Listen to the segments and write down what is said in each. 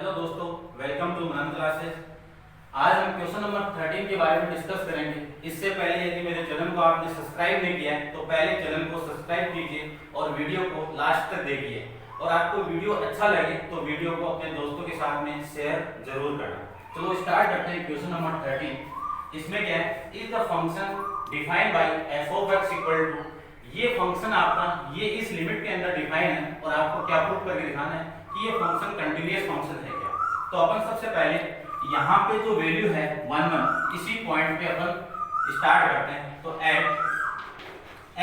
Hello दोस्तों, welcome to Manan classes. आज हम क्वेश्चन नंबर 13 के बारे में डिस्कस करेंगे। इससे पहले यदि मेरे चैनल को आपने सब्सक्राइब नहीं किया है तो पहले चैनल को सब्सक्राइब कीजिए और वीडियो को लास्ट तक देखिए। और आपको वीडियो अच्छा लगे तो वीडियो को अपने दोस्तों के साथ में शेयर जरूर करना। चलो स्टार्ट करते हैं क्वेश्चन नंबर 13। इसमें क्या है, is the function defined by f of x equal to, ये फंक्शन आपका ये इस लिमिट के अंदर डिफाइन है और आपको क्या प्रूव करके दिखाना है कि ये फंक्शन कंटीन्यूअस फंक्शन है क्या। तो अपन सबसे पहले यहाँ पे जो वैल्यू है 1 1 इसी पॉइंट पे अपन स्टार्ट करते हैं। तो एट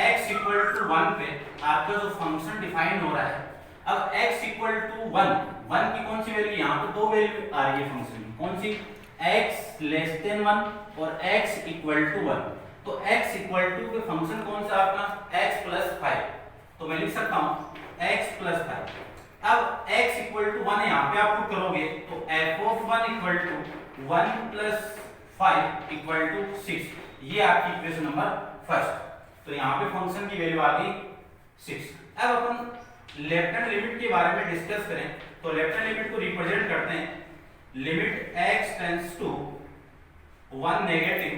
x इक्वल टू 1 पे आपका जो फंक्शन डिफाइन हो रहा है, अब x इक्वल टू 1 की कौन सी वैल्यू, यहाँ पे दो वैल्यू आ रही है फंक्शन की, कौन सी, x लेस देन 1 और x इक्वल टू 1। तो x इक्वल टू के फंक्शन कौन सा आपका, x प्लस 5। तो मैं लिख सकता हूँ x प्लस 5। अब x इक्वल टू 1 यहाँ पे आप पुट करोगे तो f of 1 equal to 1 plus 5 equal to 6। ये आपकी इक्वेशन नंबर फर्स्ट। तो यहाँ पे फंक्शन की वैल्यू आ गई 6। अब अपन लेफ्ट हैंड लिमिट के बारे में डिस्कस करें तो लेफ्ट हैंड लिमिट को रिप्रेजेंट करते हैं, limit x tends to 1 negative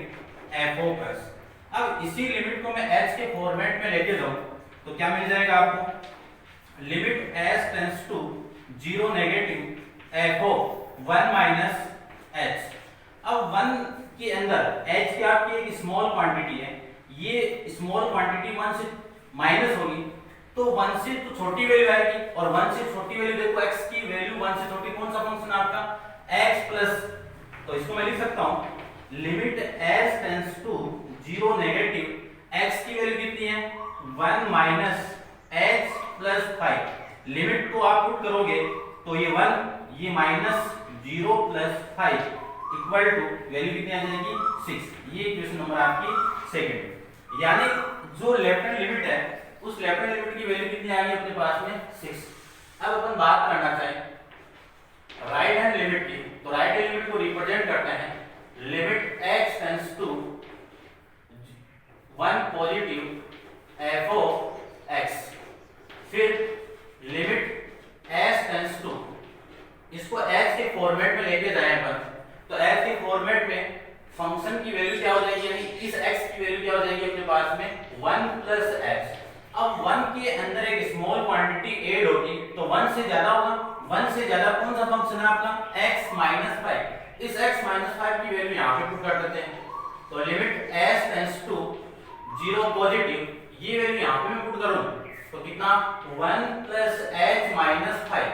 f of x। अब इसी लिमिट को मैं h के फॉर्मेट में लेके जाऊं तो क्या मिल जाएगा आपको, limit s tends to 0 negative f of 1 minus h। अब 1 के अंदर h की आपकी एक स्मॉल क्वांटिटी है, ये स्मॉल क्वांटिटी 1 से माइनस होगी तो 1 से तो छोटी वैल्यू आएगी और 1 से छोटी वैल्यू, देखो x की वैल्यू 1 से छोटी, कौन सा फंक्शन आपका, x प्लस। तो इसको मैं लिख सकता हूं limit s tends to 0 negative x की वैल्यू कितनी है 1 माइनस h प्लस 5। लिमिट को आप पुट करोगे तो ये 1 ये minus 0 plus 5 equal to value कितनी आ जाएगी 6। ये इक्वेशन नंबर आपकी सेकंड। यानी जो लेफ्ट हैंड लिमिट है उस लेफ्ट हैंड लिमिट की वैल्यू कितनी आ गई अपने पास में 6। अब अपन बात करना चाहें राइट हैंड लिमिट की, तो राइट हैंड लिमिट को रिप्रेजेंट करते हैं limit x tends to 1 positive f of x, फिर लिमिट s टेंड्स टू, इसको h के फॉर्मेट में लेके जाएं अपन तो h के फॉर्मेट में फंक्शन की वैल्यू क्या हो जाएगी, यानी इस x की वैल्यू क्या हो जाएगी अपने पास में 1 प्लस x। अब 1 के अंदर एक स्मॉल क्वांटिटी ऐड होगी तो 1 से ज्यादा होगा, 1 से ज्यादा कौन सा फंक्शन है आपका, x माइनस 5। इस x माइनस 5 की वैल्यू यहाँ पे पुट कर देते हैं तो limit s tends to 0 positive, ये वैल्यू यहाँ पे मैं पुट करूँ तो कितना 1 प्लस h माइनस 5।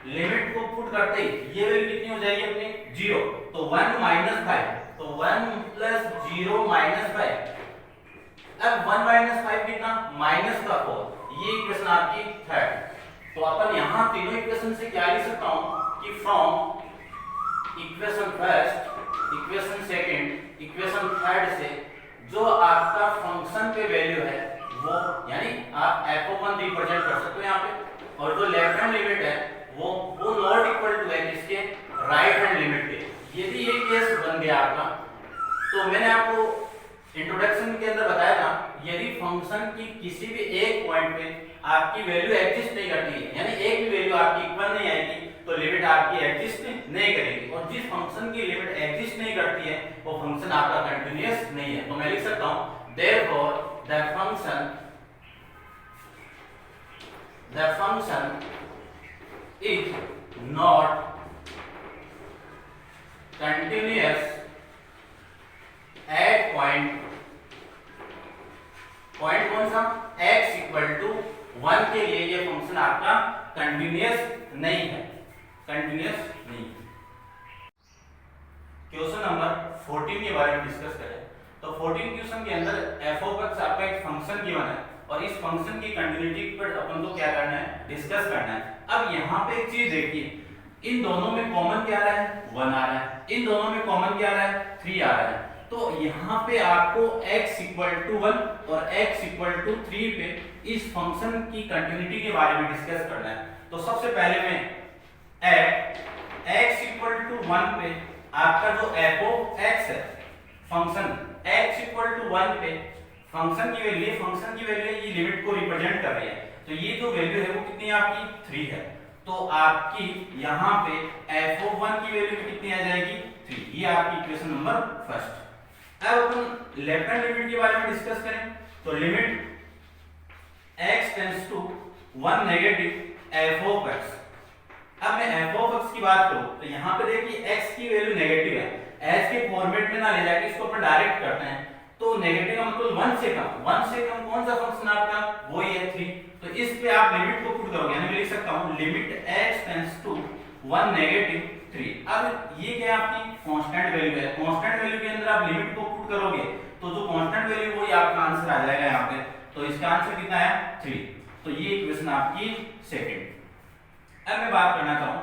लिमिट को पुट करते ही ये वैल्यू कितनी हो जाएगी अपनी 0, तो 1 माइनस 5, तो 1 प्लस 0 माइनस 5। अब 1 माइनस 5 कितना, माइनस का 4। ये इक्वेशन आपकी थर्ड। तो अपन यहाँ तीनों इक्वेशन से क्या लिख सकता हूँ कि from equation first, equation second, equation third से जो आपका फंक्शन पे वैल्यू है वो, यानी आप f(1) रिप्रेजेंट कर सकते हो यहाँ पे, और जो लेफ्ट हैंड लिमिट है वो नॉट इक्वल टू है किसके, राइट हैंड लिमिट के। यदि ये केस बन गया आपका, तो मैंने आपको इंट्रोडक्शन के अंदर बताया था यदि फंक्शन की किसी भी एक पॉइंट पे आपकी वैल्यू एग्जिस्ट नहीं करती है, यानी एक भी वैल्यू आपकी इक्वल नहीं आएगी तो लिमिट आपकी एग्जिस्ट नहीं करेगी। और जिस फंक्शन की लिमिट एग्जिस्ट नहीं करती है वो फंक्शन आपका कंटीन्यूअस नहीं है। तो मैं लिख सकता हूं therefore the function is not continuous at point कौन सा, x इक्वल टू 1 के लिए ये फंक्शन आपका कंटिन्यूअस नहीं है, कंटिन्यूअस नहीं। क्वेश्चन नंबर 14 के बारे में डिस्कस करें तो 14 क्वेश्चन के अंदर f ऑफ x आपका एक फंक्शन गिवन है और इस फंक्शन की कंटिन्यूटी पर अपन को क्या करना है, डिस्कस करना है। अब यहाँ पे एक चीज देखिए, इन दोनों में कॉमन क्या आ रहा है, 1 आ रहा है, इन दोनों में कॉमन क्या आ रहा है, 3 आ रहा है। तो यहाँ पे आपको x इक्वल टू 1 और x इक्वल टू 3 पे इस फंक्शन की कंटिन्यूटी के बारे में डिस्कस करना है। तो सबसे पहले मैं x इक्वल टू 1 पे आपका जो f ऑफ x है फंक्शन, x इक्वल टू 1 पे फंक्शन की वैल्यू, फंक्शन की वैल्यू ये लिमिट को रिप्रेजेंट कर रही है, तो ये जो वैल्यू है वो कितनी है आपकी 3 है। तो आपकी यहाँ पे f(1) की वैल्यू कितनी आ जाएगी 3। ये आपकी इक्वेशन नंबर फर्स्ट। अब अपन लेफ्ट हैंड लिमिट के बारे में डिस्कस करें तो limit x tends to 1 negative f(x)। अब मैं f(x) की बात करूं तो यहाँ पे देखिए x की वैल्यू नेगेटिव है, एज के फॉर्मेट में ना ले जाके इसको अपन डायरेक्ट करते हैं तो नेगेटिव का मतलब 1 से कम कौन सा फंक्शन आपका वो ही है 3। तो इस पे आप लिमिट को पुट करोगे, यानी मैं लिख सकता हूं limit x tends to 1 negative 3। अब ये क्या आपकी कांस्टेंट वैल्यू है, कांस्टेंट वैल्यू के अंदर आप लिमिट को पुट करोगे तो जो कांस्टेंट वैल्यू वही आपका आंसर आ जाएगा यहाँ पे। तो इसका आंसर कितना है 3। तो ये इक्वेशन आपकी सेकंड। अब मैं बात करना चाहूं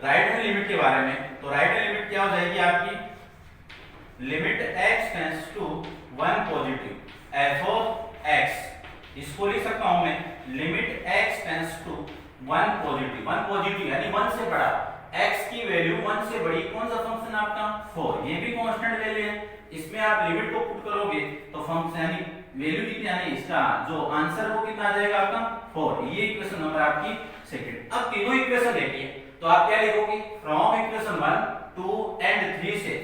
राइट हैंड लिमिट के बारे में। तो राइट हैंड लिमिट क्या हो जाएगी आपकी limit x tends to 1 positive f(x)। इसको लिख सकता हूं मैं limit x tends to 1 positive यानी 1 से बड़ा, x की वैल्यू 1 से बड़ी कौन सा फंक्शन आपका 4। ये भी कांस्टेंट वैल्यू है, इसमें आप लिमिट को पुट करोगे तो फंक्शन यानी वैल्यू कितनी यानी इसका जो आंसर वो कितना आ जाएगा आपका 4। ये इक्वेशन नंबर आपकी सेकंड। अब तीनों इक्वेशन देखिए तो आप क्या लिखोगे फ्रॉम इक्वेशन 1 2 एंड 3 से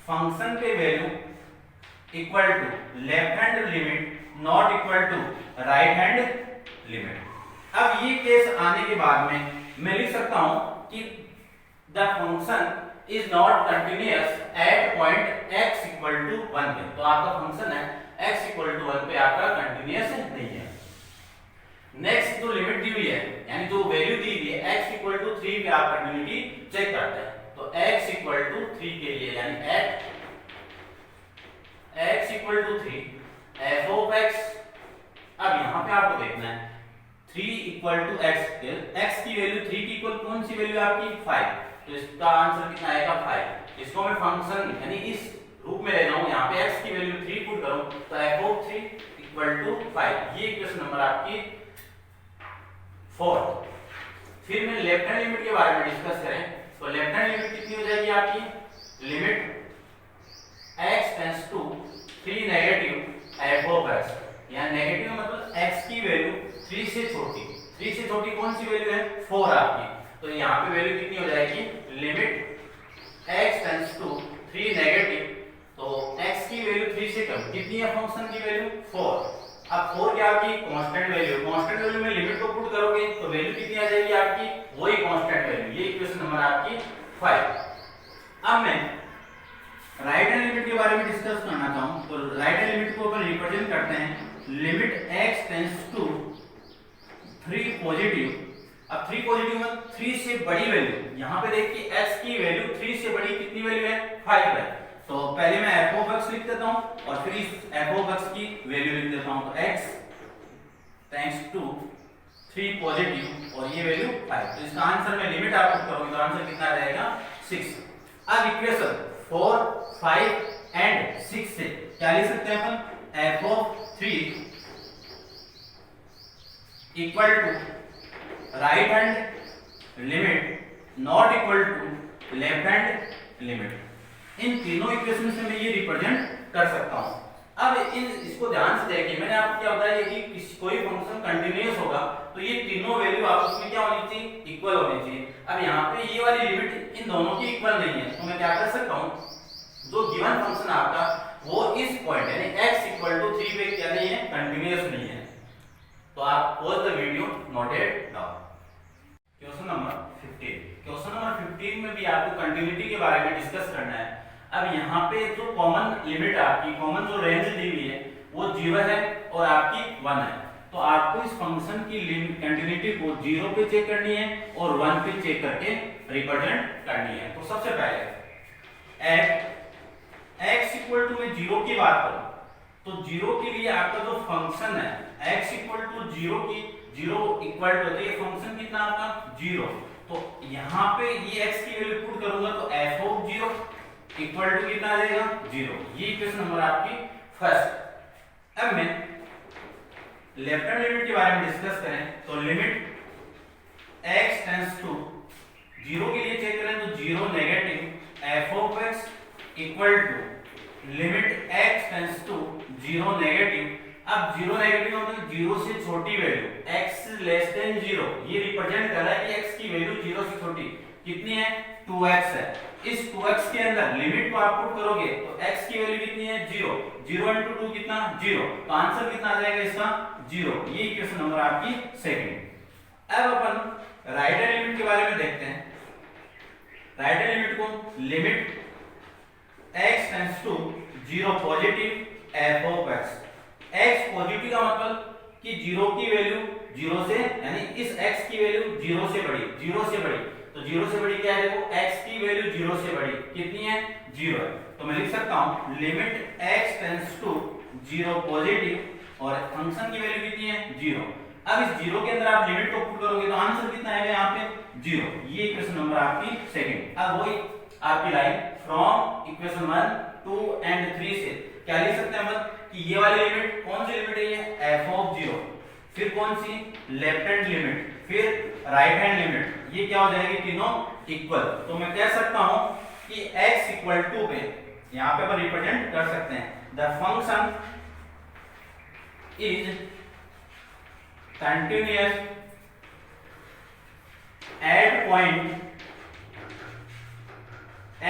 फंक्शन के value equal to left hand limit not equal to right hand limit. अब ये केस आने के बाद में मैं लिख सकता हूं कि the function is not continuous at point x equal to 1 पे। तो आपका फंक्शन है x इक्वल टू 1 पे आपका कंटिन्यूअस नहीं है। नेक्स्ट जो लिमिट दी हुई है यानी जो वैल्यू दी हुई है x इक्वल टू 3 पे आप कंटिन्यूटी चेक करते हैं। तो x इक्वल टू 3 के लिए यानी eight x equal to 3 f(x)। अब यहां पे आपको देखना है 3 इक्वल टू x की वैल्यू 3 की इक्वल कौन सी वैल्यू आपकी 5। तो इसका आंसर कितना आएगा 5। इसको मैं फंक्शन यानी इस रूप में ले जाऊं, यहां पे x की वैल्यू 3 पुट करूं तो f(3) इक्वल टू 5। ये इक्वेशन नंबर आपकी फोर्थ। फिर मैं लेफ्ट हैंड लिमिट के बारे में डिस्कस करें तो लेफ्ट हैंड लिमिट कितनी हो जाएगी आपकी limit x tends to 3 negative f(x)। यहां नेगेटिव मतलब x की वैल्यू 3 से छोटी कौन सी वैल्यू है 4 आपकी। तो यहां पे वैल्यू कितनी हो जाएगी limit x tends to 3 negative. तो x की वैल्यू 3 से कम कितनी है फंक्शन की वैल्यू 4। अब 4 क्या आपकी कांस्टेंट वैल्यू में लिमिट को पुट करोगे तो वैल्यू कितनी आ जाएगी आपकी वही कांस्टेंट वैल्यू। ये इक्वेशन नंबर आपकी 5। अब मैं राइट हैंड लिमिट के बारे में डिस्कस करना चाहूं तो राइट हैंड लिमिट को अपन रिप्रेजेंट करते हैं limit x tends to 3 positive. अब 3 पॉजिटिव में 3 से बड़ी वैल्यू, यहां पे देखिए x की वैल्यू 3 से बड़ी कितनी वैल्यू है 5 है। तो पहले मैं f(x) लिख देता हूं और फिर इस f(x) की वैल्यू लिख देता हूं। तो x टेंड्स टू 3 पॉजिटिव और ये वैल्यू 5। तो इसका आंसर में लिमिट आप पुट करोगे तो आंसर कितना आ जाएगा 6। अब इक्वेशन 4 5 एंड 6 से क्या लिख सकते हैं अपन f(3) equal to right hand limit not equal to left hand limit. इन तीनों इक्वेशन से मैं ये रिप्रेजेंट कर सकता हूं। अब इसको ध्यान से देखिए, मैंने आपको क्या बताया कि कोई फंक्शन कंटिन्यूअस होगा तो ये तीनों वैल्यू आपस में क्या होनी चाहिए इक्वल होनी चाहिए। अब यहाँ पे ये वाली लिमिट इन दोनों की इक्वल नहीं है तो मैं क्या कर सकता हूँ जो गिवन फंक्शन आपका वो इस पॉइंट यानी x इक्वल टू 3 पे क्या नहीं है कंटिन्यूअस नहीं है। तो आप pause the video, note it down. Question number 15 में भी आपको कंटिन्यूटी के बारे में डिस्कस करना है। अब यहाँ पे जो कॉमन लिमिट आपकी कॉमन जो रेंज दी हुई है वो 0 है और आपकी 1 है। तो आपको इस फंक्शन की कंटिन्यूटी को 0 पे चेक करनी है और 1 पे चेक करके रिप्रेजेंट करनी है। तो सबसे पहले x इक्वल टू में 0 की बात करूं तो 0 के लिए आपका जो फंक्शन है x इक्वल टू 0 की 0 इक्वल टू ये फंक्शन कितना आपका 0। तो यहाँ पे ये x की वैल्यू पुट करूंगा तो f(0) इक्वल टू कितना आ जाएगा 0। ये इक्वेशन नंबर आपकी फर्स्ट। अब मैं लेफ्ट हैंड लिमिट के बारे में डिस्कस करें तो लिमिट x टेंड्स टू 0 के लिए चेक करें तो 0 negative f(x) equal to limit x tends to 0 negative अब जीरो नेगेटिव मतलब जीरो से छोटी value x less than zero, ये रिप्रेजेंट कर रहा है कि x की वैल्यू जीरो से छोटी कितनी है 2x है। इस 2x के अंदर लिमिट को आप पुट करोगे तो x की वैल्यू कितनी है 0, 0 into 2 कितना 0, तो आंसर कितना आ जाएगा इसका 0। ये इक्वेशन नंबर आपकी सेकंड। अब अपन राइट हैंड लिमिट के बारे में देखते हैं। राइट हैंड लिमिट को limit x tends to 0 positive f of x, x positive का मतलब कि 0 की वैल्यू 0 से यानी इस x की वैल्यू 0 से बड़ी, 0 से बड़ी, तो 0 से बड़ी क्या है देखो x की वैल्यू 0 से बड़ी कितनी है 0 है। तो मैं लिख सकता हूं limit x tends to 0 positive और फंक्शन की वैल्यू कितनी है 0। अब इस 0 के अंदर आप लिमिट को पुट करोगे तो आंसर कितना आएगा यहाँ पे 0। ये इक्वेशन नंबर आपकी सेकंड। अब वही आपकी लाइन फ्रॉम इक्वेशन 1 2 एंड 3 से क्या लिख सकते हैं हम कि ये वाली लिमिट कौन सी लिमिट है ये f ऑफ 0, फिर कौन सी लेफ्ट हैंड लिमिट, फिर राइट हैंड लिमिट, ये क्या हो जाएगी तीनों इक्वल। तो मैं कह सकता हूं कि x इक्वल टू पे यहां पे अपन रिप्रेजेंट कर सकते हैं the function is continuous at point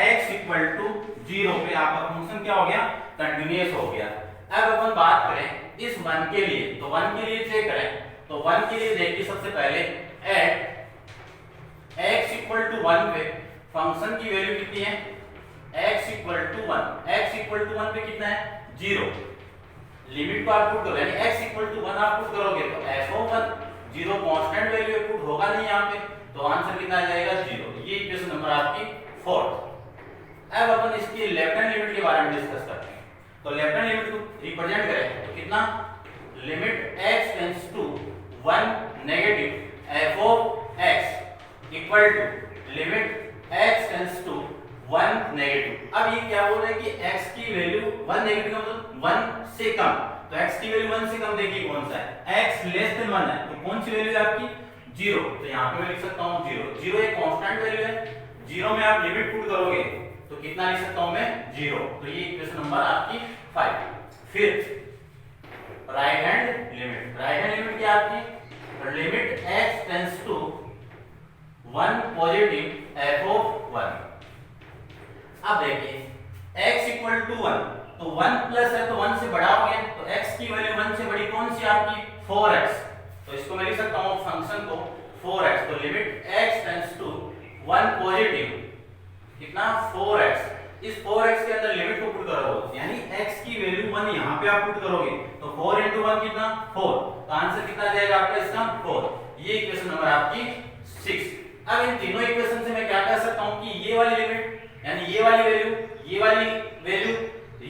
x equal to 0 पे आपका फंक्शन क्या हो गया कंटिन्यूअस हो गया। अब अपन बात करें इस 1 के लिए, तो 1 के लिए चेक करें तो 1 के लिए देखिए सबसे पहले एट x इक्वल टू 1 पे फंक्शन की वैल्यू कितनी है x equal to 1, x equal to 1 पे कितना है 0, लिमिट को आप पुट करो यानी x इक्वल टू 1 आप पुट करोगे तो f of 1 0 constant value put होगा नहीं यहाँ पे, तो आंसर कितना आ जाएगा 0। ये इक्वेशन नंबर आपकी फोर्थ। अब अपन इसकी लेफ्ट हैंड लिमिट के बारे में डिस्कस करते हैं। तो लेफ्ट हैंड लिमिट को रिप्रेजेंट करें तो कितना limit x tends to 1 negative f of x equal to limit x tends to 1 negative. अब ये क्या बोल रहा है कि x की वैल्यू 1 नेगेटिव का मतलब 1 से कम, तो x की वैल्यू 1 से कम देखिए कौन सा है x लेस देन 1 है, तो कौन सी वैल्यू है आपकी 0, तो यहाँ पे मैं लिख सकता हूँ 0, 0 एक कांस्टेंट वैल्यू है, 0 में आप लिमिट पुट करोगे तो कितना लिख सकता हूं मैं 0, तो ये इक्वेशन नंबर आपकी 5। फिर right hand limit, right hand limit क्या आपकी limit x tends to 1 positive f of 1। अब देखिए x इक्वल टू 1, तो 1 प्लस है तो 1 से बड़ा हो गया, तो x की वैल्यू 1 से बड़ी कौन सी आपकी 4x, तो इसको मैं लिख सकता हूं फंक्शन को 4x, तो limit x tends to 1 positive कितना 4x, इस 4x के अंदर लिमिट को पुट करोगे यानी x की वैल्यू 1 यहां पे आप पुट करोगे तो 4 into 1 कितना 4, तो आंसर कितना आ जाएगा आपका इसका 4। ये इक्वेशन नंबर आपकी 6। अब इन तीनों इक्वेशन से मैं क्या कह सकता हूं कि ये वाली लिमिट यानी ये वाली वैल्यू ये वाली वैल्यू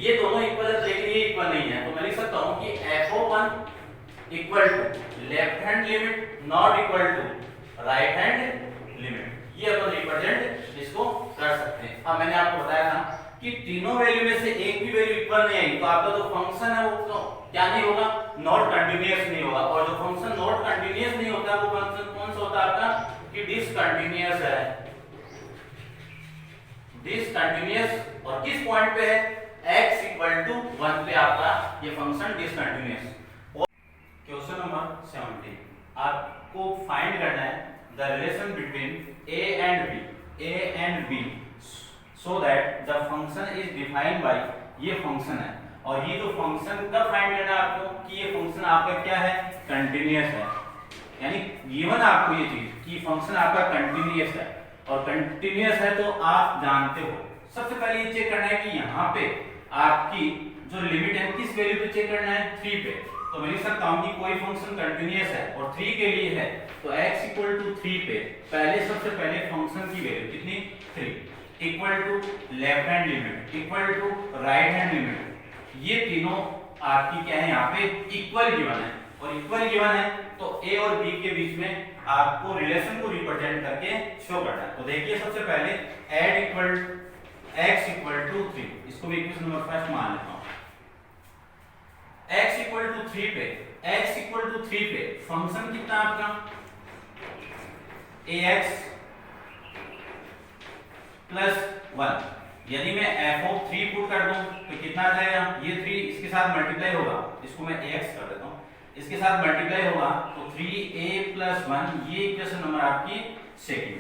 ये दोनों इक्वल है लेकिन ये इक्वल नहीं है, तो मैं लिख सकता हूं कि f of 1 equal to left hand limit not equal to right hand limit. ये अपन रिप्रेजेंट इसको कर सकते हैं। अब मैंने आपको बताया था कि तीनों वैल्यू में से एक भी वैल्यू इक्वल नहीं आएगी तो आपका जो फंक्शन है वो तो क्या नहीं होगा नॉट कंटीन्यूअस नहीं होगा, और जो फंक्शन नॉट कंटीन्यूअस नहीं होता वो फंक्शन कौन सा होता है आपका कि डिसकंटीन्यूअस है, डिसकंटीन्यूअस, और किस पॉइंट पे है x इक्वल टू 1 पे आपका ये फंक्शन डिसकंटीन्यूअस। क्वेश्चन नंबर 17 आपको फाइंड करना है the relation between a and b so that the function is defined by, ये फंक्शन है और ये जो फंक्शन कब फाइंड करना है आपको कि ये फंक्शन आपका क्या है कंटीन्यूअस है, यानी गिवन आपको ये चीज कि फंक्शन आपका कंटीन्यूअस है, और कंटीन्यूअस है तो आप जानते हो सबसे पहले ये चेक करना है कि यहाँ पे आपकी जो लिमिट है किस वैल्यू पे चेक करना है 3 पे, तो मैं लिख सकता हूं कि कोई फंक्शन कंटीन्यूअस है और 3 के लिए है तो x इक्वल टू 3 पे पहले सबसे पहले फंक्शन की वैल्यू कितनी 3 equal to left hand limit equal to right hand limit, ये तीनों आपकी क्या है यहाँ पे इक्वल गिवन है, और इक्वल गिवन है तो a और b के बीच में आपको रिलेशन को रिप्रेजेंट करके शो करना है। तो देखिए सबसे पहले add equal x equal to 3, इसको भी इक्वेशन नंबर फर्स्ट मान लेता हूं, x इक्वल टू 3 पे x इक्वल टू 3 पे फंक्शन कितना आपका ax प्लस 1, यदि मैं f(3) पुट कर दूं तो कितना आ जाएगा, ये 3 इसके साथ मल्टीप्लाई होगा, इसको मैं ax कर देता हूं, इसके साथ मल्टीप्लाई होगा तो 3a+1, ये इक्वेशन नंबर आपकी सेकंड।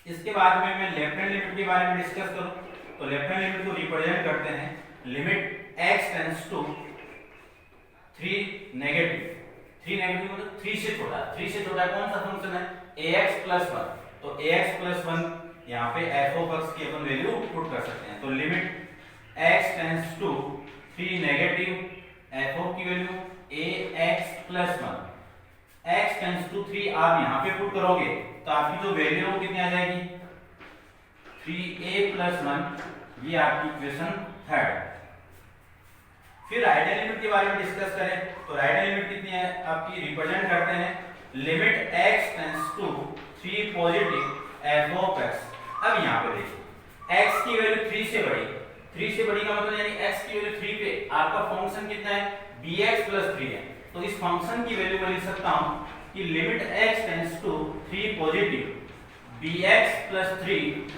इसके बाद में मैं लेफ्ट हैंड लिमिट के बारे में डिस्कस करूं तो लेफ्ट हैंड लिमिट को रिप्रेजेंट करते हैं limit x tends to 3 negative, 3 negative मतलब 3 से छोटा, 3 से छोटा कौन सा फंक्शन है ax+1, तो ax+1 यहाँ पे f(x) की अपन वैल्यू पुट कर सकते हैं, तो limit x tends to 3 negative f की value ax+1, x tends to 3 आप यहाँ पे पुट करोगे तो आपकी जो वैल्यू है कितनी आ जाएगी 3a+1, ये आपकी इक्वेशन थर्ड। फिर राइट हैंड लिमिट के बारे में डिस्कस करें तो राइट हैंड लिमिट कितनी है आपकी, रिप्रेजेंट करते हैं limit x tends to 3 positive f(x). अब यहाँ पे देखिए x की वैल्यू 3 से बड़ी, 3 से बड़ी का मतलब यानी x की वैल्यू 3 पे आपका फंक्शन कितना है bx+3 है, तो इस फंक्शन की वैल्यू मैं लिख सकता हूं कि limit x tends to 3 positive bx+3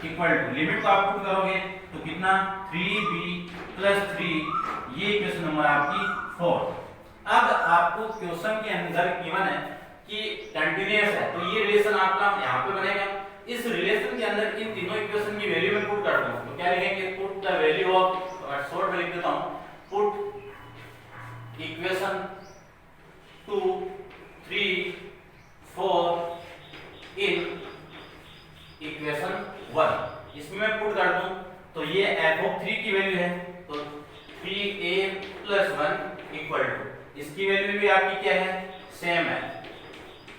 equal to, limit को आप पुट करोगे तो कितना 3b+3, ये इक्वेशन नंबर आपकी 4। अब आपको क्वेश्चन के अंदर गिवन है कि कंटीन्यूअस है, तो ये रिलेशन आपका यहाँ पे बनेगा, इस रिलेशन के अंदर इन तीनों इक्वेशन की वैल्यू मैं पुट करता हूं तो क्या लिखेंगे, put the value of, short में लिख देता हूं, पुट इक्वेशन 2 3 4 इन इक्वेशन 1, इसमें मैं पुट कर दूं तो ये f(3) की वैल्यू है तो 3a+1 इक्वल टू, इसकी वैल्यू भी आपकी क्या है सेम है,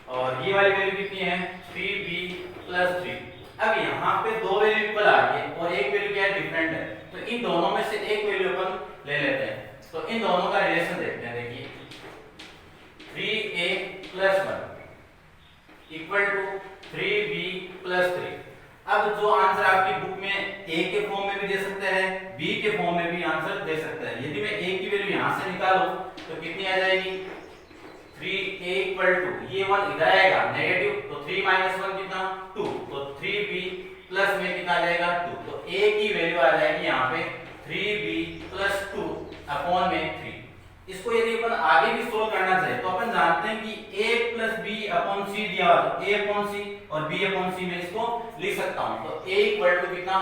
और ये वाली वैल्यू कितनी है 3b+3। अब यहाँ पे दो वैल्यू इक्वल आ रही है और एक वैल्यू क्या है डिफरेंट है, तो इन दोनों में से एक वैल्यू अपन ले लेते हैं, तो इन दोनों का रिलेशन देखते हैं। देखिए 3a+1 इक्वल टू 3b+3। अब जो आंसर आपकी बुक में a के फॉर्म में भी दे सकते हैं, b के फॉर्म में भी आंसर दे सकते हैं। यदि मैं a की वैल्यू यहाँ से निकालूं तो कितनी आ जाएगी 3a इक्वल टू, ये 1 इधर आएगा नेगेटिव, तो 3 - 1 कितना 2, तो 3b प्लस में कितना आ जाएगा 2, तो a की वैल्यू आ जाएगी यहाँ पे 3b+2 अपॉन में 3। इसको यदि अपन आगे भी सोल्व करना चाहे तो अपन जानते हैं कि a+b/c दिया हुआ, तो a/c और b/c में इसको लिख सकता हूं, तो a इक्वल टू कितना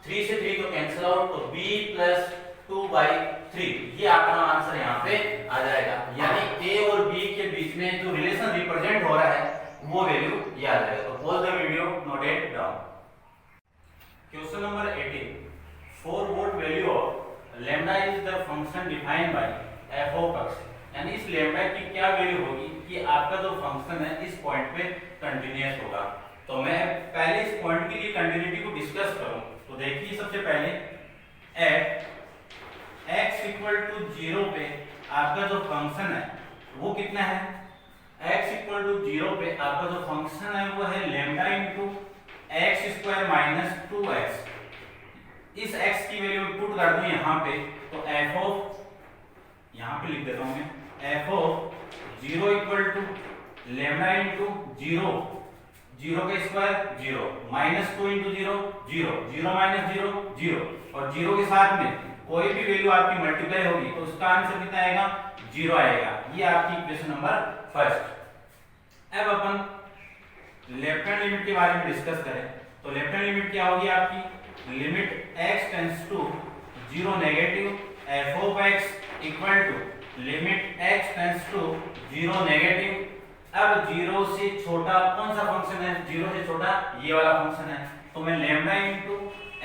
3 से 3 तो कैंसिल आउट, तो b+2/3, ये आपका आंसर यहाँ पे आ जाएगा, यानी a और b के बीच में जो रिलेशन रिप्रेजेंट हो रहा है वो वैल्यू ये आ जाएगा। तो pause the video, note it down. Question number 18, for what value of lambda is the function defined by f(x), यानी इस लैम्डा की क्या वैल्यू होगी कि आपका जो फंक्शन है इस पॉइंट पे कंटीन्यूअस होगा। तो मैं पहले इस पॉइंट के लिए कंटिन्यूटी को डिस्कस करूं तो देखिए सबसे पहले एट x इक्वल टू 0 पे आपका जो फंक्शन है वो कितना है, x इक्वल टू 0 पे आपका जो फंक्शन है वो है लैम्डा इंटू x² - 2x। इस x की वैल्यू पुट कर दूं यहाँ पे तो f यहाँ पे लिख देता हूं मैं f(0) equal to lambda into 0, 0 का स्क्वायर 0, -2 इंटू 0 0, 0 - 0 0, और 0 के साथ में कोई भी वैल्यू आपकी मल्टीप्लाई होगी तो उसका आंसर कितना आएगा 0 आएगा। ये आपकी इक्वेशन नंबर फर्स्ट। अब अपन लेफ्ट हैंड लिमिट के बारे में डिस्कस करें तो लेफ्ट हैंड लिमिट क्या होगी आपकी, limit x tends to 0 negative f(x) equal to limit x tends to 0 negative. अब 0 से छोटा कौन सा फंक्शन है, 0 से छोटा ये वाला फंक्शन है, तो मैं लैम्डा इंटू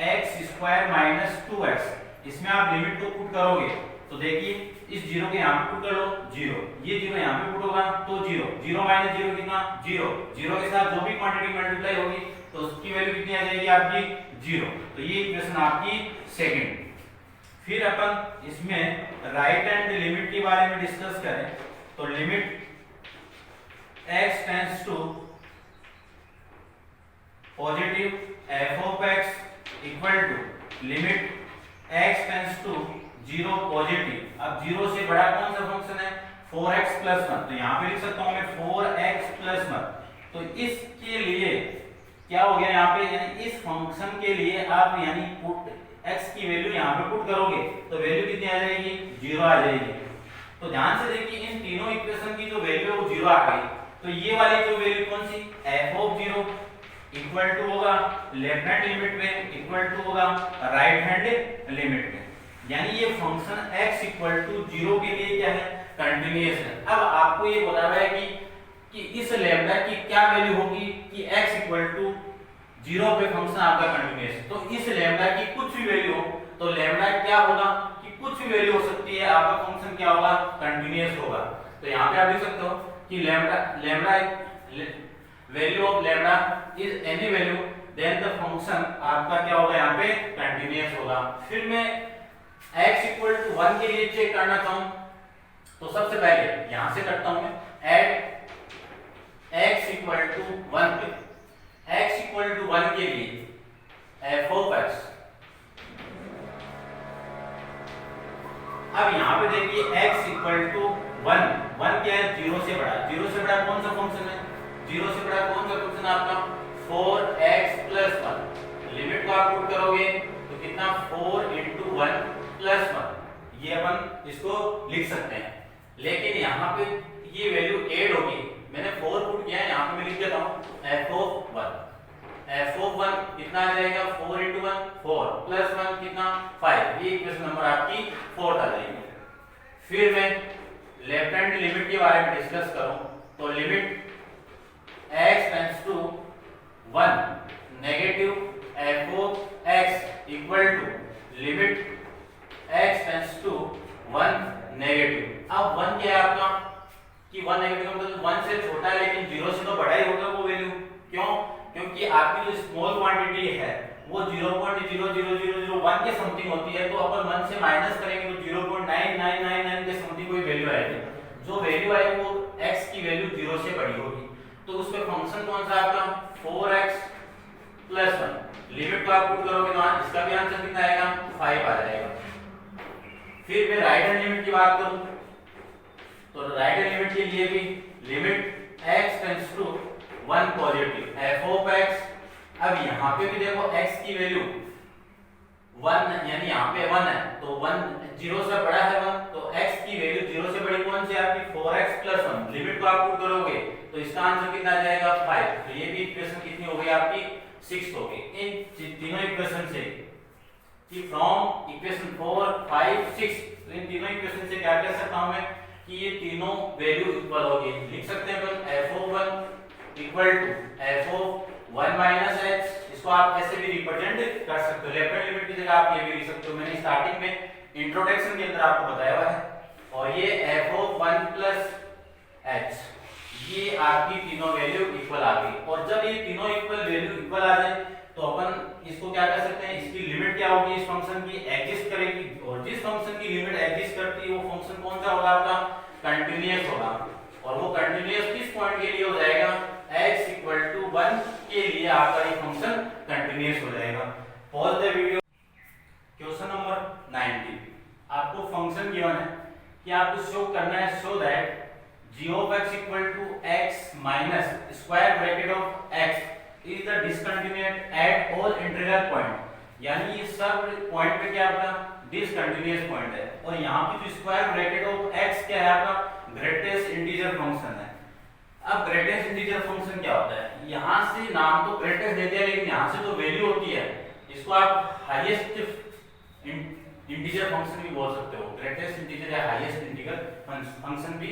x² - 2x, इसमें आप लिमिट को पुट करोगे तो देखिए इस 0 के यहाँ पे पुट कर लो 0, ये 0 यहाँ पे पुट होगा तो 0, 0 - 0 कितना 0, 0 के साथ जो भी क्वांटिटी मल्टीप्लाई होगी तो उसकी वैल्यू कितनी आ जाएगी आपकी 0, तो ये इक्वेशन आपकी सेकंड। फिर अपन इसमें राइट हैंड लिमिट के बारे में डिस्कस करें तो limit x tends to positive f(x) equal to limit x tends to 0 positive. अब 0 से बड़ा कौन सा फंक्शन है 4x+1, तो यहाँ पे लिख सकता हूं मैं 4x+1। तो इसके लिए क्या हो गया यहाँ पे, यानी इस फंक्शन के लिए आप यानी पुट x की वैल्यू यहाँ पे पुट करोगे तो वैल्यू कितनी आ जाएगी, 0 आ जाएगी। तो ध्यान से देखिए इन तीनों इक्वेशन की जो वैल्यू है वो 0 आ गई। तो ये वाली जो वैल्यू कौन सी, f ऑफ 0 इक्वल टू होगा लेफ्ट हैंड लिमिट में इक्वल टू होगा राइट हैंड लिमिट में, यानी ये फंक्शन x इक्वल टू 0 के लिए क्या है, कंटिन्यूअस है। अब आपको ये बोला हुआ है कि इस लैम्डा की क्या वैल्यू होगी कि x इक्वल टू 0 पे फंक्शन आपका कंटिन्यूअस है। तो इस लैम्डा की कुछ भी वैल्यू हो तो लैम्डा क्या होगा कि कुछ भी वैल्यू हो सकती है, आपका फंक्शन क्या होगा, कंटिन्यूअस होगा। तो यहाँ पे आप लिख सकते हो कि lambda value of lambda is any value then the function आपका क्या होगा, यहाँ पे कंटिन्यूअस होगा। फिर मैं x इक्वल टू 1 के लिए चेक करना चाहूँ तो सबसे पहले यहां से करता हूं मैं एट x इक्वल टू 1 पे, x इक्वल टू 1 के लिए f ऑफ x। अब यहां पे देखिए x इक्वल टू 1, 1 क्या है, 0 से बड़ा, 0 से बड़ा कौन सा फंक्शन है, 0 से बड़ा कौन सा फंक्शन आपका 4x प्लस 1। लिमिट को आप पुट करोगे तो कितना 4 into 1 प्लस 1, ये अपन इसको लिख सकते हैं। लेकिन यहाँ पे ये वैल्यू ऐड होगी, मैंने 4 पुट किया है, यहाँ पे मैं लिख देता हूँ f of 1, f of 1 कितना आ जाएगा 4 into 1 4 प्लस 1 कितना 5, ये इक्वेशन नंबर आपकी 4 आ जाएगी। फिर मैं लेफ्ट हैंड लिमिट के बारे में डिस्कस करूं तो limit x tends to 1 negative f of x equal to limit x tends to 1 negative. अब 1 क्या है आपका कि 1 नेगेटिव मतलब 1 से छोटा है लेकिन 0 से तो बड़ा ही होगा वो वैल्यू। क्यों, क्योंकि आपकी जो स्मॉल क्वांटिटी है वो 0.00001 के समथिंग होती है, तो अपन 1 से माइनस करेंगे तो 0.9999 के समथिंग कोई वैल्यू आएगी। जो वैल्यू आएगी वो x की वैल्यू 0 से बड़ी होगी। तो उसमें फंक्शन कौन सा आपका 4x प्लस 1, लिमिट को आप पुट करोगे तो इसका भी आंसर कितना आएगा 5 आ जाएगा। फिर मैं राइट हैंड लिमिट की बात करूं तो राइट हैंड लिमिट के लिए भी limit x tends to 1 positive f of x। अब यहाँ पे भी देखो x की वैल्यू 1 यानी यहाँ पे 1 है तो 1 0 से बड़ा है 1, तो x की वैल्यू 0 से बड़ी कौन सी है आपकी 4x प्लस 1। लिमिट को आप पुट करोगे तो इसका आंसर कितना आ जाएगा 5। तो ये भी इक्वेशन कितनी हो गई आपकी 6 हो गई। इन तीनों इक्वेशन से कि फ्रॉम इक्वेशन 4 5 6, तो इन तीनों इक्वेशन से क्या कह सकता हूं मैं कि ये तीनों वैल्यू इक्वल होगी। लिख सकते हैं अपन f of 1 equal to f of 1 minus h। इसको आप ऐसे भी रिप्रेजेंट कर सकते हो, लेफ्ट हैंड लिमिट की जगह आप ये भी लिख सकते हो। मैंने स्टार्टिंग में इंट्रोडक्शन के अंदर आपको बताया हुआ है। और ये f of 1 प्लस h, ये आपकी तीनों वैल्यू इक्वल आ गई। और जब ये तीनों इक्वल वैल्यू इक्वल आ जाए तो अपन इसको क्या कर सकते हैं, इसकी लिमिट क्या होगी, इस फंक्शन की एग्जिस्ट करेगी। और जिस फंक्शन की लिमिट एग्जिस्ट करती है वो फंक्शन कौन सा होगा आपका कंटीन्यूअस होगा। और वो कंटीन्यूअस किस पॉइंट के लिए हो जाएगा, x इक्वल टू 1 के लिए आपका ये फंक्शन कंटीन्यूअस हो जाएगा। Pause the video. Question number 90, आपको फंक्शन गिवन है कि आपको शो करना है show that g of x equal to x minus square bracket of x is the discontinuous at all integral point, यानी ये सब पॉइंट पे क्या आपका डिसकंटीन्यूअस पॉइंट है। और यहाँ पे जो स्क्वायर ब्रैकेट ऑफ x क्या है आपका ग्रेटेस्ट इंटीजर फंक्शन है। अब ग्रेटेस्ट इंटीजर फंक्शन क्या होता है, यहाँ से नाम तो ग्रेटेस्ट दे दिया लेकिन यहाँ से जो वैल्यू होती है इसको आप हाईएस्ट इंटीजर फंक्शन भी बोल सकते हो, ग्रेटेस्ट इंटीजर या हाईएस्ट इंटीजर फंक्शन भी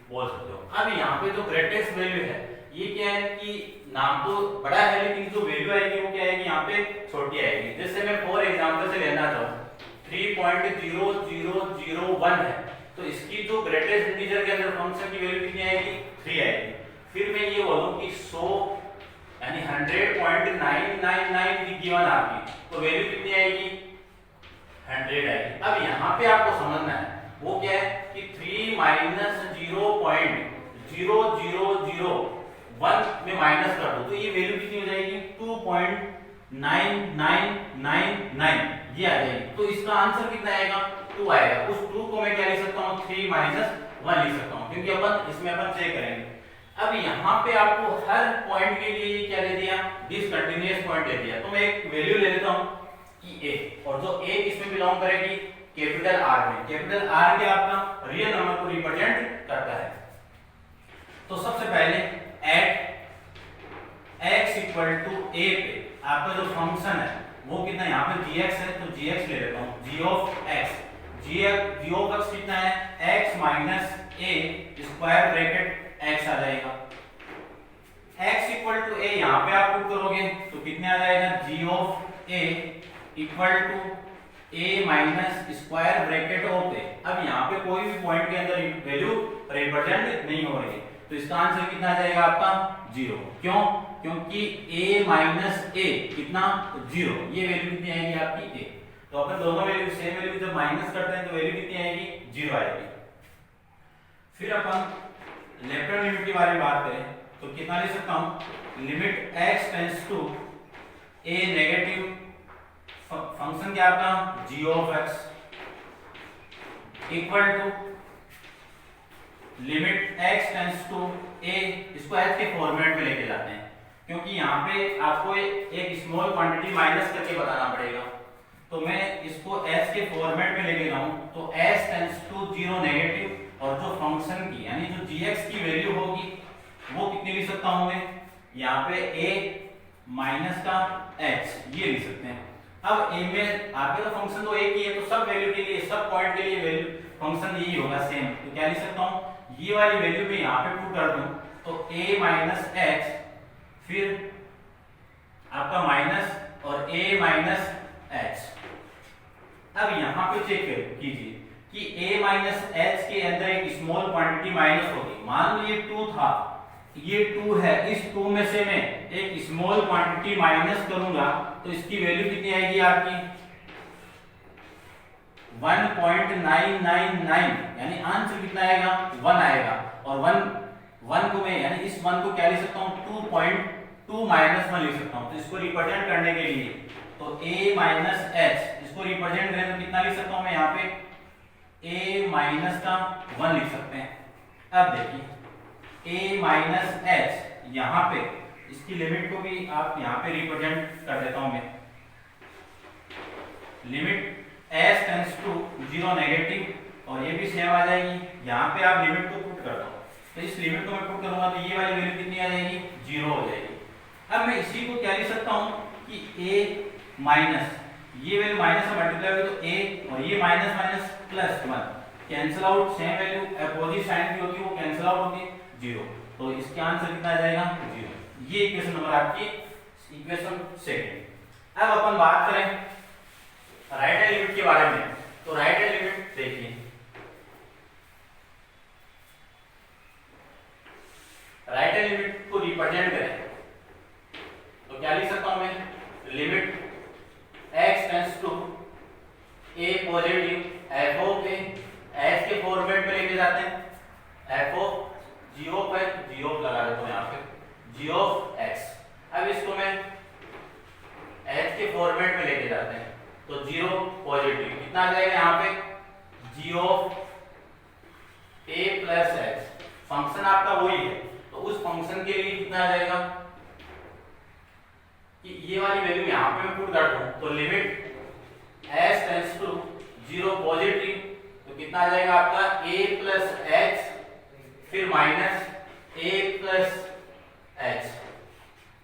बोल सकते हो। अब यहाँ पे जो ग्रेटेस्ट वैल्यू है ये क्या है कि नाम तो बड़ा है लेकिन जो वैल्यू आएगी वो क्या आएगी यहाँ पे छोटी आएगी। जैसे मैं फॉर एग्जांपल से लेना चाहूँ 3.0001 है तो इसकी जो ग्रेटेस्ट इंटीजर के अंदर फंक्शन की वैल्यू कितनी आएगी 3 आएगी। फिर मैं ये बोलूँ कि 100 यानी 100.999 गिवन आपकी तो वैल्यू कितनी आएगी 100 आएगी। अब यहाँ पे आपको समझना है वो क्या है कि 3 माइनस 0.0001 में माइनस कर दो तो ये वैल्यू कितनी हो जाएगी 2.9999 ये आ जाएगी। तो इसका आंसर कितना आएगा 2 आएगा। उस 2 को मैं क्या लिख सकता हूँ 3 माइनस 1 लिख सकता हूँ क्योंकि अपन इसमें अपन चेक करेंगे अब यहाँ पे आपको हर पॉइंट के लिए क्या दे दिया, डिसकंटिन्यूअस पॉइंट दे दिया। तो मैं एक वैल्यू ले लेता हूँ कि ए, और जो ए किसमें बिलोंग करेगी, कैपिटल आर में। कैपिटल आर क्या आपका रियल नंबर को रिप्रेजेंट करता है। तो सबसे पहले एट x इक्वल टू ए पे आपका जो फंक्शन है वो कितना, यहाँ पे gx है तो gx ले लेता हूँ, g of x, g of x कितना है, x minus a square bracket x आ जाएगा। x इक्वल टू a यहाँ पे आप पुट करोगे तो कितने आ जाएगा, g of a equal to a minus square bracket of a। अब यहाँ पे कोई भी पॉइंट के अंदर वैल्यू रिप्रेजेंट नहीं हो रही, तो इसका आंसर कितना आ जाएगा आपका 0। क्यों, क्योंकि a माइनस a कितना 0, ये वैल्यू कितनी आएगी आपकी a। तो अपन दोनों वैल्यू सेम वैल्यू जब माइनस करते हैं तो वैल्यू कितनी आएगी, 0 आएगी। फिर अपन लेफ्ट हैंड लिमिट के बारे में बात करें तो कितना लिख सकता हूं, limit x tends to a negative function क्या आपका g of x equal to limit x tends to a square के फॉर्मेट में लेके जाते हैं, क्योंकि यहाँ पे आपको एक स्मॉल क्वांटिटी माइनस करके बताना पड़ेगा। तो मैं इसको s के फॉर्मेट में लेके जाऊं तो s टेंड्स टू 0 नेगेटिव, और जो फंक्शन की यानी जो gx की वैल्यू होगी वो कितनी लिख सकता हूं मैं, यहाँ पे a माइनस का h ये लिख सकते हैं। अब a में आपके तो फंक्शन तो एक ही है, तो सब वैल्यू के लिए, सब पॉइंट के लिए वैल्यू फंक्शन यही होगा सेम। तो क्या लिख सकता हूं, ये वाली वैल्यू मैं यहाँ पे पुट कर दूं तो a माइनस h, फिर आपका माइनस और a माइनस h। अब यहाँ पे चेक कीजिए कि a माइनस h के अंदर एक स्मॉल क्वांटिटी माइनस होगी। मान लो ये 2 था, ये 2 है, इस 2 में से मैं एक स्मॉल क्वांटिटी माइनस करूंगा तो इसकी वैल्यू कितनी आएगी आपकी 1.999, यानी आंसर कितना आएगा 1 आएगा। और 1 को मैं यानी इस 1 को क्या लिख सकता हूँ 2.2 माइनस 1 लिख सकता हूँ। तो इसको रिप्रेजेंट करने के लिए तो a माइनस h इसको रिप्रेजेंट करें तो कितना लिख सकता हूँ मैं यहाँ पे a माइनस का 1 लिख सकते हैं। अब देखिए a माइनस h यहाँ पे इसकी लिमिट को भी आप यहाँ पे रिप्रेजेंट कर देता हूँ मैं, limit s tends to 0 negative, और ये भी सेम आ जाएगी। यहाँ पे आप लिमिट को पुट कर दो तो इस लिमिट को मैं पुट करूंगा तो ये वाली वैल्यू कितनी आ जाएगी 0 हो जाएगी। अब मैं इसी को क्या लिख सकता हूँ कि a माइनस, ये वैल्यू माइनस से मल्टीप्लाई होगी तो a, और ये minus minus plus 1 cancel out, same value opposite sign की होगी वो कैंसिल आउट होगी 0। तो इसका आंसर कितना आ जाएगा 0। ये इक्वेशन नंबर आपकी इक्वेशन सेकंड। अब अपन बात करें राइट हैंड लिमिट के बारे में। तो राइट हैंड लिमिट देखिए, राइट हैंड लिमिट को रिप्रेजेंट करें तो क्या लिख सकता हूं मैं, limit x tends to a positive f of a, h के फॉर्मेट में लेके जाते हैं, f of g of x, g of लगा देता हूं यहाँ पे g ऑफ x। अब इसको मैं h के फॉर्मेट में लेके जाते हैं तो 0 पॉजिटिव कितना आ जाएगा यहाँ पे g of a plus x, function आपका वही है तो उस फंक्शन के लिए कितना आ जाएगा कि ये वाली वैल्यू यहाँ पे मैं पुट करता हूँ तो limit s tends to 0 positive तो कितना आ जाएगा आपका a प्लस h, फिर माइनस a प्लस h।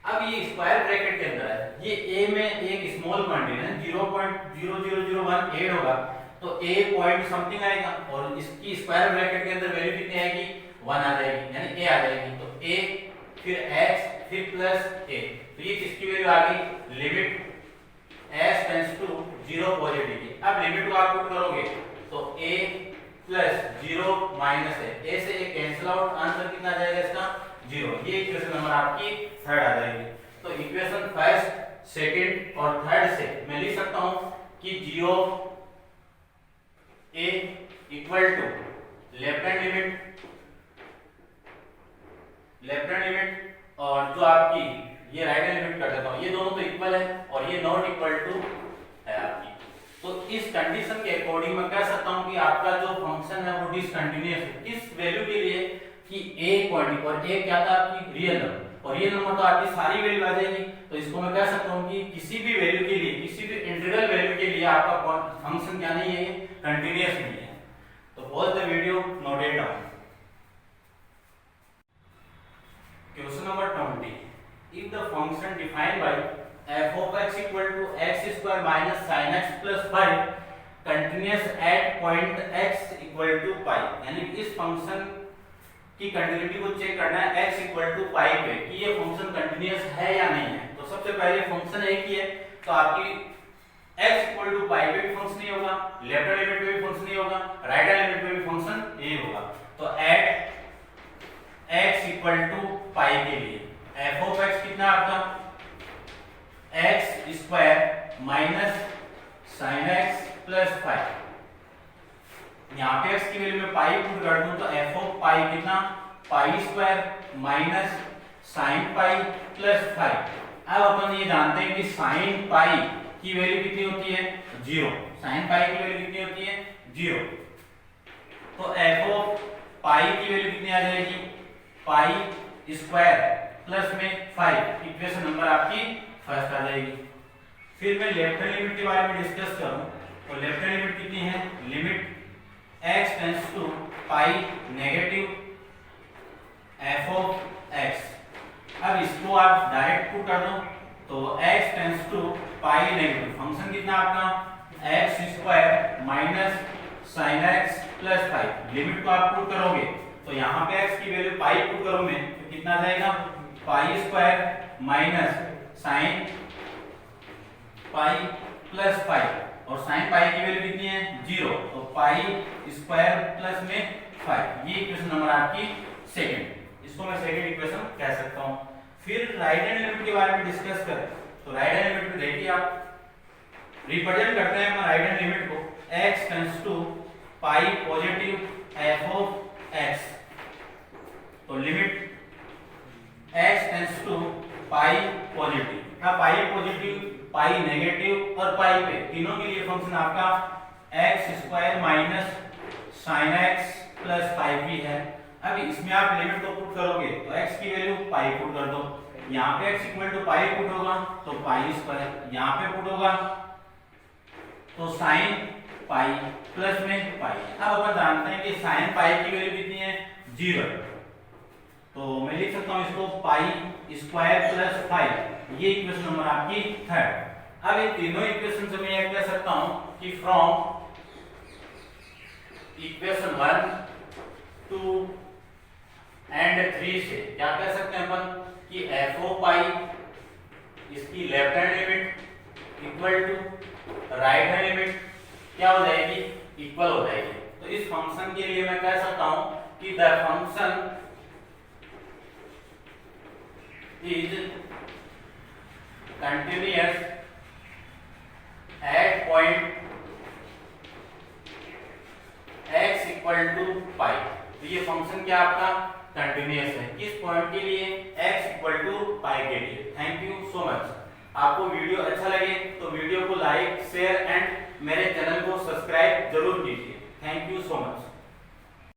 अब ये स्क्वायर ब्रैकेट के अंदर है, ये a में एक स्मॉल क्वांटिटी है 0.00001 ऐड होगा तो a पॉइंट समथिंग आएगा, और इसकी स्क्वायर ब्रैकेट के अंदर वैल्यू कितनी आएगी 1 आ जाएगी, यानी a आ जाएगी। तो a फिर h फिर प्लस a, तो ये किसकी वैल्यू आ गई, limit s tends to 0 positive की। अब लिमिट को आप पुट करोगे तो a प्लस 0 माइनस a से a कैंसिल आउट, आंसर कितना आ जाएगा इसका 0। ये इक्वेशन नंबर आपकी थर्ड आ जाएगी। तो इक्वेशन फर्स्ट, सेकंड और थर्ड से मैं लिख सकता हूं कि g of a equal to left hand limit और जो आपकी ये राइट हैंड लिमिट कर देता हूं, ये दोनों तो इक्वल है और ये नॉट इक्वल टू है आपकी। तो इस कंडीशन के अकॉर्डिंग मैं कह सकता हूं कि आपका जो फंक्शन है वो डिसकंटीन्यूअस है। इस वैल्यू के लिए कि a पॉइंट और a क्या था आपकी रियल नंबर, और रियल नंबर तो आपकी सारी वैल्यू आ जाएगी। तो इसको मैं कह सकता हूँ कि किसी भी वैल्यू के लिए, किसी भी इंटीग्रल वैल्यू के लिए आपका फंक्शन क्या नहीं है, कंटीन्यूअस नहीं है। तो pause the video, note it down. Question number 20, if the function defined by f of x equal to x square minus sin x plus 5 continuous at point x equal to pi, यानी इस function की continuity को check करना है x equal to पाई पे कि ये function continuous है या नहीं है। तो सबसे पहले फंक्शन एक ही है, तो आपकी x इक्वल टू पाई पे भी फंक्शन नहीं होगा, लेफ्ट हैंड लिमिट पे भी फंक्शन नहीं होगा, राइट हैंड लिमिट पे भी फंक्शन नहीं होगा। तो एट x इक्वल टू पाई के लिए f ऑफ x कितना आपका x square minus sin x plus 5, यहाँ पे x की वैल्यू में पाई पुट कर दूं तो f ऑफ पाई कितना pi square minus sine pi plus 5। अब अपन ये जानते हैं कि साइन पाई की वैल्यू कितनी होती है 0, साइन पाई की वैल्यू कितनी होती है 0। तो f ऑफ पाई की वैल्यू कितनी आ जाएगी पाई स्क्वायर प्लस में 5, इक्वेशन नंबर आपकी फर्स्ट आ जाएगी। फिर मैं लेफ्ट हैंड लिमिट के बारे में डिस्कस करूं तो लेफ्ट हैंड लिमिट कितनी है, limit x tends to pi negative f of x। अब इसको आप डायरेक्ट पुट कर दो तो x tends to pi negative, function कितना आपका x square minus sin x plus 5, limit को आप पुट करोगे तो यहाँ पे x की वैल्यू पाई पुट करोगे तो कितना आ जाएगा pi square minus sine pi plus 5, और साइन पाई की वैल्यू कितनी है 0, तो पाई स्क्वायर प्लस में 5। ये इक्वेशन नंबर आपकी सेकंड, इसको मैं सेकंड इक्वेशन कह सकता हूं। फिर राइट हैंड लिमिट के बारे में डिस्कस करें तो राइट हैंड लिमिट में देखिए आप रिप्रेजेंट करते हैं हम राइट हैंड लिमिट को x tends to pi positive f of x। तो limit x tends to pi positive, pi positive pi negative और पाई पे तीनों के लिए फंक्शन आपका x square minus sine x plus 5 भी है। अब इसमें आप लिमिट को पुट करोगे तो x की वैल्यू पाई पुट कर दो, यहाँ पे x equal to pi put होगा तो पाई स्क्वायर, यहाँ पे पुट होगा तो साइन पाई प्लस में पाई। अब अपन जानते हैं कि साइन पाई की वैल्यू कितनी है 0, तो मैं लिख सकता हूँ इसको पाई स्क्वायर प्लस 5, ये इक्वेशन नंबर आपकी थर्ड। अब इन तीनों इक्वेशन से मैं यह कह सकता हूं कि फ्रॉम इक्वेशन 1 2 एंड 3 से क्या कह सकते हैं अपन कि f ऑफ पाई इसकी left hand limit equal to right hand limit क्या हो जाएगी इक्वल हो जाएगी। तो इस फंक्शन के लिए मैं कह सकता हूं कि the function is continuous at point x equal to pi। तो ये फंक्शन क्या आपका कंटिन्यूअस है किस पॉइंट के लिए x equal to pi के लिए। Thank you so much. आपको वीडियो अच्छा लगे तो वीडियो को लाइक शेयर एंड मेरे चैनल को सब्सक्राइब जरूर कीजिए। Thank you so much.